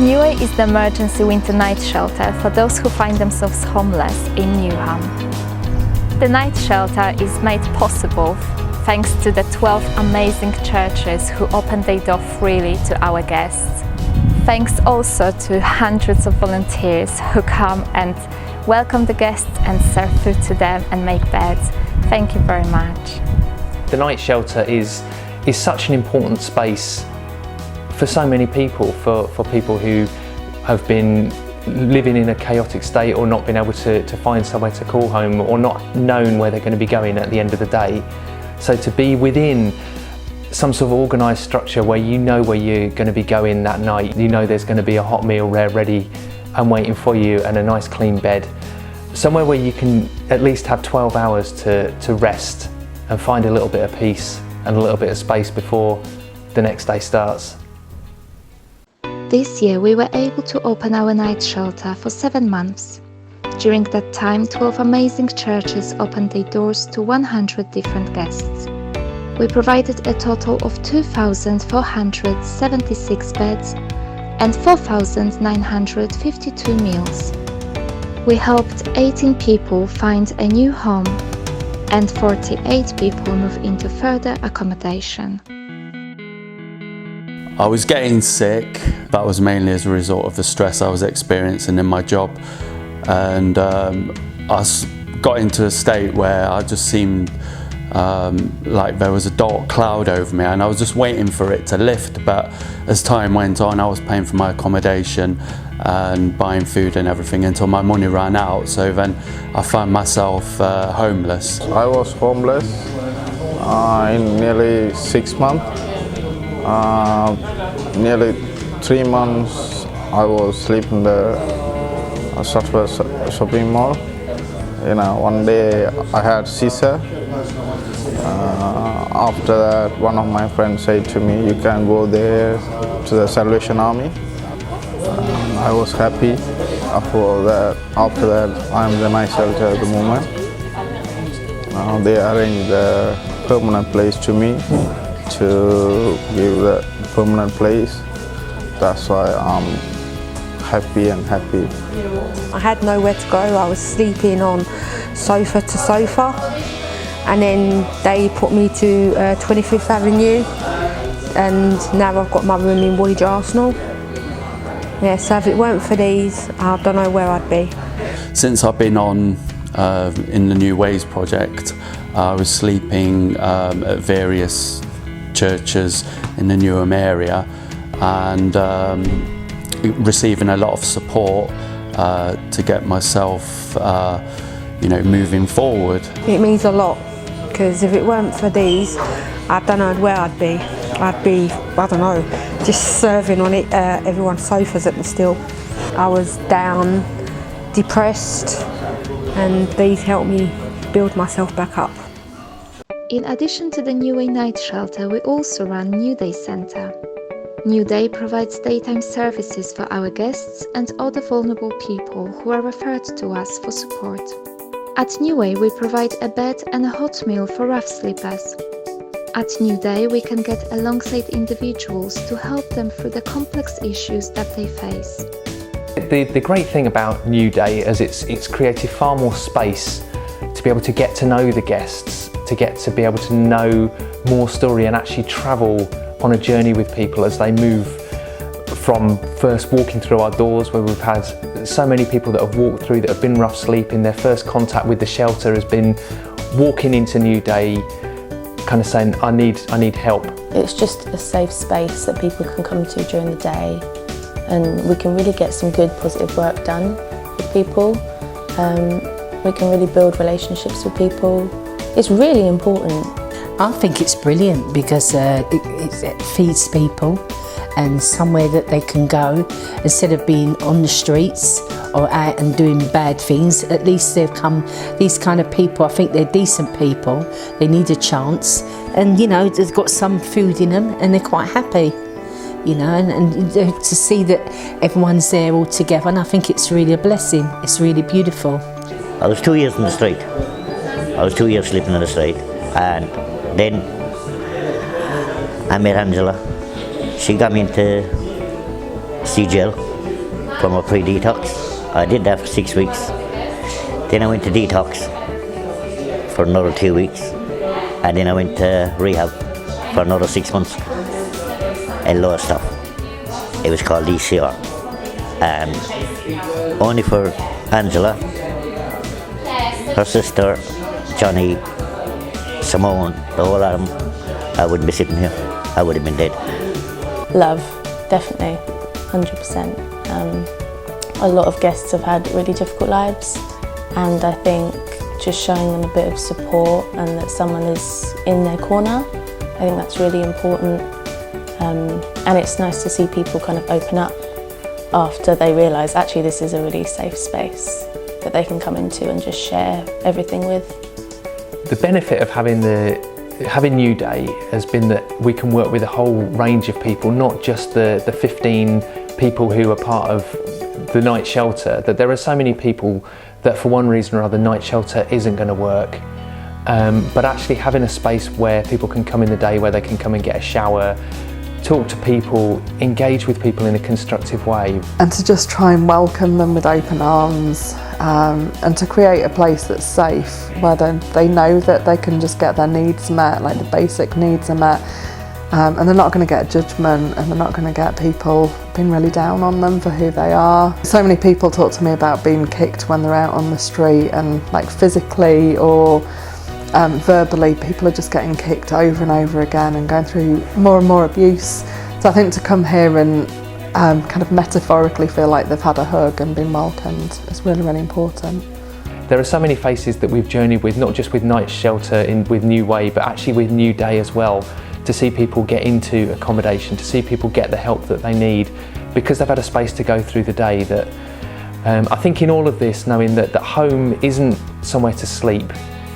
NEWway is the emergency winter night shelter for those who find themselves homeless in Newham. The night shelter is made possible thanks to the 12 amazing churches who open their door freely to our guests. Thanks also to hundreds of volunteers who come and welcome the guests and serve food to them and make beds. Thank you very much. The night shelter is such an important space for so many people, for people who have been living in a chaotic state or not been able to find somewhere to call home or not known where they're going to be going at the end of the day. So to be within some sort of organised structure where you know where you're going to be going that night, you know there's going to be a hot meal there ready and waiting for you and a nice clean bed, somewhere where you can at least have 12 hours to rest and find a little bit of peace and a little bit of space before the next day starts. This year we were able to open our night shelter for 7 months. During that time, 12 amazing churches opened their doors to 100 different guests. We provided a total of 2,476 beds and 4,952 meals. We helped 18 people find a new home and 48 people move into further accommodation. I was getting sick. That was mainly as a result of the stress I was experiencing in my job, and I got into a state where I just seemed like there was a dark cloud over me, and I was just waiting for it to lift. But as time went on, I was paying for my accommodation and buying food and everything until my money ran out. So then I found myself homeless. I was homeless in nearly 6 months. Nearly 3 months I was sleeping in the software shopping mall. You know, one day I had seizure. After that, one of my friends said to me, "You can go there to the Salvation Army." I was happy. After that, I'm in the night shelter at the moment. They arranged the permanent place to me, to give the permanent place. That's why I'm happy. I had nowhere to go. I was sleeping on sofa to sofa, and then they put me to 25th Avenue, and now I've got my room in Woolwich Arsenal. Yeah, so if it weren't for these, I don't know where I'd be. Since I've been on in the NEWway Project, I was sleeping at various churches in the Newham area, and receiving a lot of support to get myself moving forward. It means a lot, because if it weren't for these, I don't know where I'd be. I'd be, I don't know, just serving on everyone's sofas at the still. I was down, depressed, and these helped me build myself back up. In addition to the NEWway Night Shelter, we also run New Day Centre. New Day provides daytime services for our guests and other vulnerable people who are referred to us for support. At NEWway, we provide a bed and a hot meal for rough sleepers. At New Day, we can get alongside individuals to help them through the complex issues that they face. The great thing about New Day is it's created far more space to be able to get to know the guests, to be able to know more story and actually travel on a journey with people as they move from first walking through our doors, where we've had so many people that have walked through that have been rough sleeping. Their first contact with the shelter has been walking into New Day kind of saying, I need help. It's just a safe space that people can come to during the day, and we can really get some good positive work done with people. We can really build relationships with people. It's really important. I think it's brilliant because it feeds people and somewhere that they can go instead of being on the streets or out and doing bad things. At least they've come, these kind of people, I think they're decent people, they need a chance, and they've got some food in them and they're quite happy, and to see that everyone's there all together, and I think it's really a blessing. It's really beautiful. I was 2 years in the street. I was 2 years sleeping in the street, and then I met Angela. She got me into CGL. for my pre-detox. I did that for 6 weeks. Then I went to detox for another 2 weeks, and then I went to rehab for another 6 months. A lot of stuff. It was called ECR. Only for Angela, her sister, Johnny, Simone, the whole of them, I wouldn't be sitting here. I would have been dead. Love, definitely, 100%. A lot of guests have had really difficult lives, and I think just showing them a bit of support and that someone is in their corner, I think that's really important. And it's nice to see people kind of open up after they realise actually this is a really safe space that they can come into and just share everything with. The benefit of having NEWway has been that we can work with a whole range of people, not just the 15 people who are part of the night shelter, that there are so many people that for one reason or other night shelter isn't going to work. But actually having a space where people can come in the day, where they can come and get a shower, talk to people, engage with people in a constructive way. And to just try and welcome them with open arms, and to create a place that's safe, where they know that they can just get their needs met, like the basic needs are met, and they're not going to get judgment, and they're not going to get people being really down on them for who they are. So many people talk to me about being kicked when they're out on the street, and like physically or verbally, people are just getting kicked over and over again and going through more and more abuse. So I think to come here and kind of metaphorically feel like they've had a hug and been welcomed is really, really important. There are so many faces that we've journeyed with, not just with night shelter with NEWway, but actually with NEWday as well, to see people get into accommodation, to see people get the help that they need because they've had a space to go through the day. That I think in all of this, knowing that home isn't somewhere to sleep,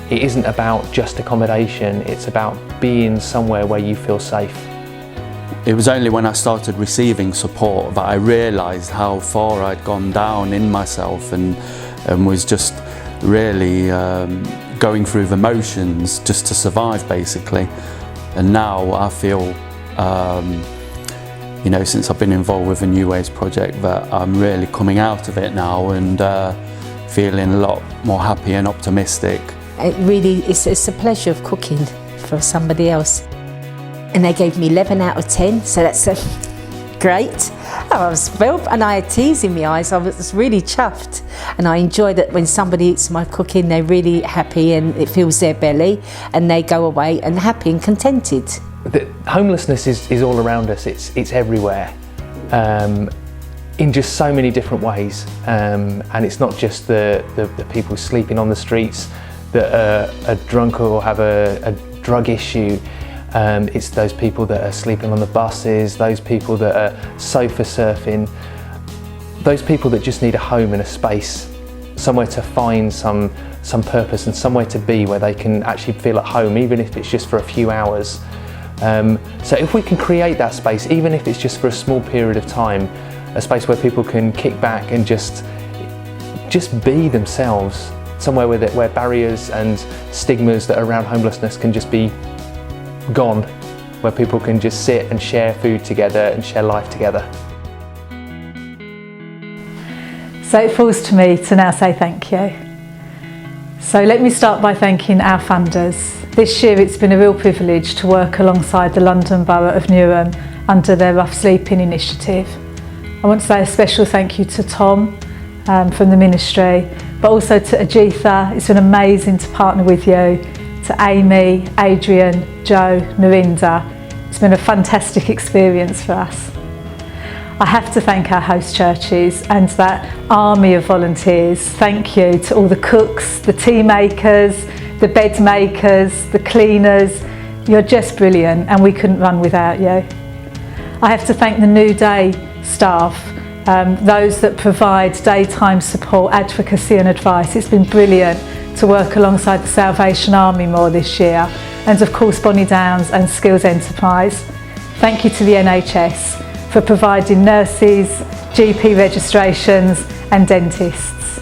it isn't about just accommodation, it's about being somewhere where you feel safe. It was only when I started receiving support that I realised how far I'd gone down in myself and was just really going through the motions just to survive, basically. And now I feel, you know, since I've been involved with the NEWway Project, that I'm really coming out of it now and feeling a lot more happy and optimistic. It really it's a pleasure of cooking for somebody else. And they gave me 11 out of 10, so that's great. I was thrilled, and I had tears in my eyes. I was really chuffed, and I enjoy that when somebody eats my cooking, they're really happy and it fills their belly, and they go away and happy and contented. The homelessness is all around us. It's everywhere, in just so many different ways. And it's not just the people sleeping on the streets that are drunk or have a drug issue. It's those people that are sleeping on the buses, those people that are sofa surfing, those people that just need a home and a space, somewhere to find some purpose and somewhere to be where they can actually feel at home, even if it's just for a few hours. So if we can create that space, even if it's just for a small period of time, a space where people can kick back and just be themselves, somewhere where barriers and stigmas that are around homelessness can just be gone, where people can just sit and share food together and share life together. So it falls to me to now say thank you. So let me start by thanking our funders. This year it's been a real privilege to work alongside the London Borough of Newham under their Rough Sleeping initiative. I want to say a special thank you to Tom from the ministry, but also to Ajitha. It's been amazing to partner with you, to Amy, Adrian, Joe, Narinda. It's been a fantastic experience for us. I have to thank our host churches and that army of volunteers. Thank you to all the cooks, the tea makers, the bed makers, the cleaners. You're just brilliant and we couldn't run without you. I have to thank the NEWday staff, those that provide daytime support, advocacy and advice. It's been brilliant to work alongside the Salvation Army more this year, and of course Bonnie Downs and Skills Enterprise. Thank you to the NHS for providing nurses, GP registrations and dentists.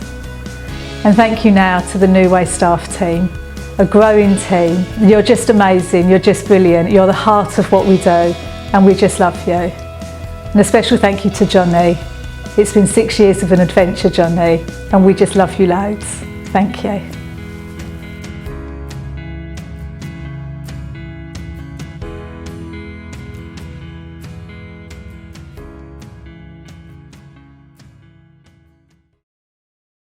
And thank you now to the NEWway staff team, a growing team. You're just amazing, you're just brilliant, you're the heart of what we do and we just love you. And a special thank you to Johnny. It's been 6 years of an adventure, Johnny, and we just love you loads. Thank you.